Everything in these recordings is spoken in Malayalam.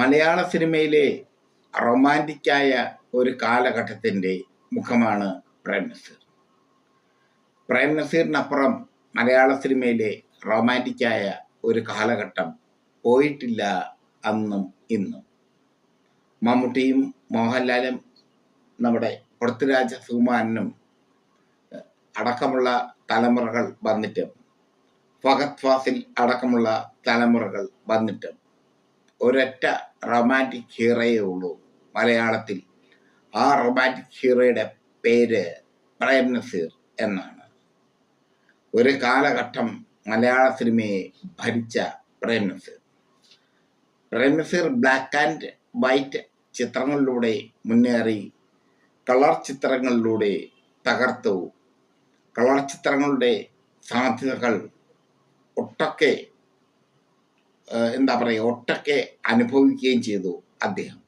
മലയാള സിനിമയിലെ റൊമാൻറ്റിക്കായ ഒരു കാലഘട്ടത്തിൻ്റെ മുഖമാണ് പ്രേം നസീർ. പ്രേം നസീറിനപ്പുറം മലയാള സിനിമയിലെ റൊമാൻറ്റിക്കായ ഒരു കാലഘട്ടം പോയിട്ടില്ല അന്നും ഇന്നും. മമ്മൂട്ടിയും മോഹൻലാലും നമ്മുടെ പൃഥ്വിരാജ സുകുമാരനും അടക്കമുള്ള തലമുറകൾ വന്നിട്ടും, ഫഹദ് ഫാസിൽ അടക്കമുള്ള തലമുറകൾ വന്നിട്ടും ഒരൊറ്റ റൊമാൻറ്റിക് ഹീറോയേ ഉള്ളൂ മലയാളത്തിൽ. ആ റൊമാൻറ്റിക് ഹീറോയുടെ പേര് പ്രേം നസീർ എന്നാണ്. ഒരു കാലഘട്ടം മലയാള സിനിമയെ ഭരിച്ച Prem Nazir. Prem Nazir black and white ചിത്രങ്ങളിലൂടെ മുന്നേറി കളർ ചിത്രങ്ങളിലൂടെ തകർത്തു. കളർ ചിത്രങ്ങളുടെ സാധ്യതകൾ ഒട്ടൊക്കെ ഒട്ടൊക്കെ അനുഭവിക്കുകയും ചെയ്തു അദ്ദേഹം.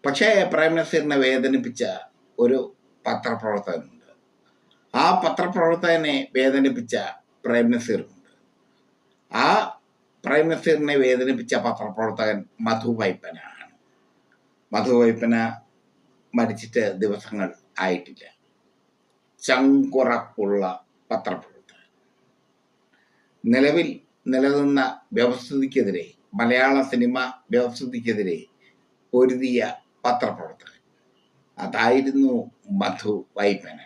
പക്ഷേ പ്രേം നസീറിനെ വേദനിപ്പിച്ച ഒരു പത്രപ്രവർത്തകനുണ്ട്. ആ പത്രപ്രവർത്തകനെ വേദനിപ്പിച്ച പ്രേം നസീറുണ്ട്. ആ പ്രേം നസീറിനെ വേദനിപ്പിച്ച പത്രപ്രവർത്തകൻ മധു വൈപ്പനാണ്. മധു വൈപ്പന മരിച്ചിട്ട് ദിവസങ്ങൾ ആയിട്ടില്ല. ചങ്കുറപ്പുള്ള പത്രപ്രവർത്തകൻ. നിലവിൽ നിലനിന്ന വ്യവസ്ഥിതിക്കെതിരെ, മലയാള സിനിമ വ്യവസ്ഥിതിക്കെതിരെ പൊരുതിയ പത്രപ്രവർത്തകൻ അതായിരുന്നു മധു വൈപ്പന.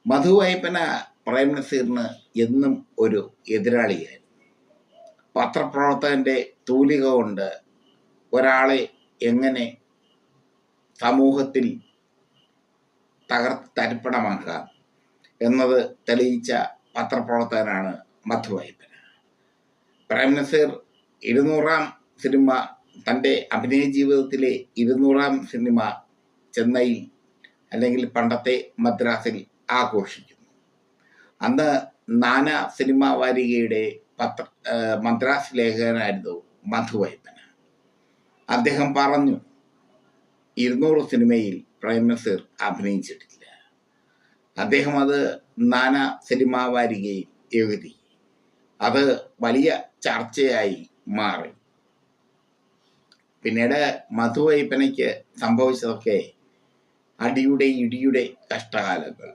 മധു വൈപ്പന പ്രേം നസീറിന് എന്നും ഒരു എതിരാളിയായിരുന്നു. പത്രപ്രവർത്തകന്റെ തൂലിക കൊണ്ട് ഒരാളെ എങ്ങനെ സമൂഹത്തിൽ തകർത്ത് തരിപ്പണമാക്കാം എന്നത് തെളിയിച്ച പത്രപ്രവർത്തകനാണ് മധു വൈപ്പന. പ്രേം നസീർ 200-ാം സിനിമ, തൻ്റെ അഭിനയ ജീവിതത്തിലെ 200-ാം സിനിമ ചെന്നൈയിൽ അല്ലെങ്കിൽ പണ്ടത്തെ മദ്രാസിൽ ആഘോഷിക്കുന്നു. അന്ന് നാനാ സിനിമാ വാരികയുടെ മദ്രാസ് ലേഖകനായിരുന്നു മധു വൈപ്പന. അദ്ദേഹം പറഞ്ഞു, 200 സിനിമയിൽ പ്രേം നസീർ അഭിനയിച്ചിട്ടില്ല. അദ്ദേഹം അത് നാനാ സിനിമാ വാരികയിൽ എഴുതി. അത് വലിയ ചർച്ചയായി മാറി. പിന്നീട് മധു വൈപ്പനയ്ക്ക് സംഭവിച്ചതൊക്കെ അടിയുടെ ഇടിയുടെ കഷ്ടകാലങ്ങൾ.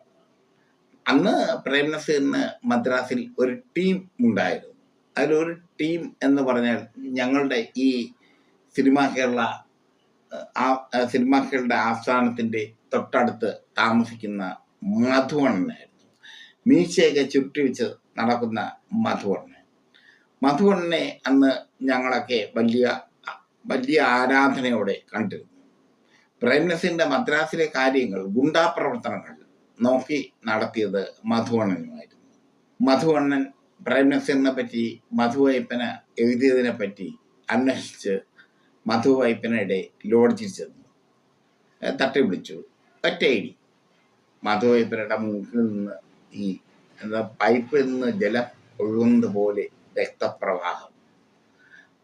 അന്ന് പ്രേം നസീറിന് മദ്രാസിൽ ഒരു ടീം ഉണ്ടായിരുന്നു. അതിലൊരു ടീം എന്ന് പറഞ്ഞാൽ ഞങ്ങളുടെ ഈ സിനിമാക്കളുടെ ആസ്ഥാനത്തിൻ്റെ തൊട്ടടുത്ത് താമസിക്കുന്ന മധുവണ്ണനായിരുന്നു. മീശയൊക്കെ ചുരുട്ടി വെച്ച് നടക്കുന്ന മധുവണ്ണൻ. മധുവണ്ണനെ അന്ന് ഞങ്ങളൊക്കെ വലിയ ആരാധനയോടെ കണ്ടിരുന്നു. പ്രേം നസീറിന്റെ മദ്രാസിലെ കാര്യങ്ങൾ, ഗുണ്ടാ പ്രവർത്തനങ്ങൾ നോക്കി നടത്തിയത് മധുവണ്ണനുമായിരുന്നു. മധുവണ്ണൻ പ്രേം നസീറിനെ പറ്റി മധു വൈപ്പന എഴുതിയതിനെ പറ്റി അന്വേഷിച്ച് മധു വൈപ്പനയുടെ ലോഡ്ജിൽ ചെന്നു. തട്ടി വിളിച്ചു. ഒറ്റയിടി. മധു വൈപ്പനയുടെ മൂക്കിൽ നിന്ന് പൈപ്പിൽ നിന്ന് ജലം ഒഴുകുന്നത് പോലെ രക്തപ്രവാഹം.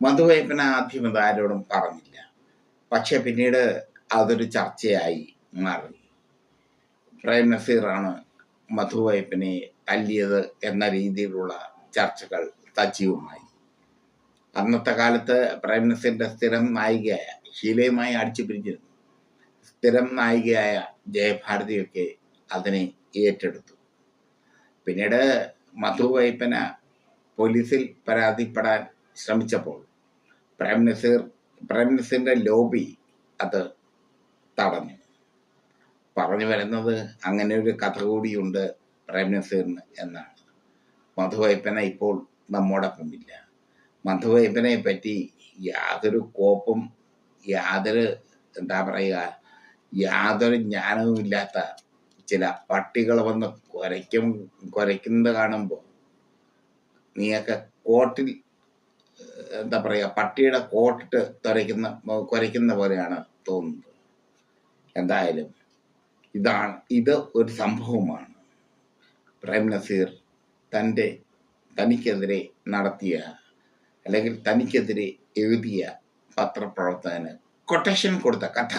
മധു വൈപ്പന ആദ്യം അതാരോടും പറഞ്ഞില്ല. പക്ഷെ പിന്നീട് അതൊരു ചർച്ചയായി മാറി. പ്രേം നസീറാണ് മധു വൈപ്പനെ തല്ലിയത് എന്ന രീതിയിലുള്ള ചർച്ചകൾ സജീവമായി. അന്നത്തെ കാലത്ത് പ്രേം നസീറിന്റെ സ്ഥിരം നായികയായ, ഷീലയുമായി അടിച്ചു പിരിഞ്ഞിരുന്നു, സ്ഥിരം നായികയായ ജയഭാരതിയൊക്കെ അതിനെ ഏറ്റെടുത്തു. പിന്നീട് മധു വൈപ്പന പോലീസിൽ പരാതിപ്പെടാൻ ശ്രമിച്ചപ്പോൾ പ്രേം നസീറിന്റെ ലോബി അത് തടഞ്ഞു. പറഞ്ഞു വരുന്നത് അങ്ങനെ ഒരു കഥ കൂടിയുണ്ട് പ്രേം നസീറിന് എന്നാണ്. മധു വൈപ്പന ഇപ്പോൾ നമ്മോടൊപ്പമില്ല. മധു വൈപ്പനെ പറ്റി യാതൊരു കോപ്പും യാതൊരു ജ്ഞാനവും ഇല്ലാത്ത ചില പട്ടികൾ വന്ന് കുരയ്ക്കുന്നത് കാണുമ്പോൾ നീയൊക്കെ കോട്ടിൽ പട്ടിയുടെ കോട്ടിട്ട് കുരയ്ക്കുന്ന പോലെയാണ് തോന്നുന്നത്. എന്തായാലും ഇത് ഒരു സംഭവമാണ്. പ്രേം നസീർ തനിക്കെതിരെ നടത്തിയ അല്ലെങ്കിൽ തനിക്കെതിരെ എഴുതിയ പത്രപ്രവർത്തകന് കൊട്ടേഷൻ കൊടുത്ത കഥ.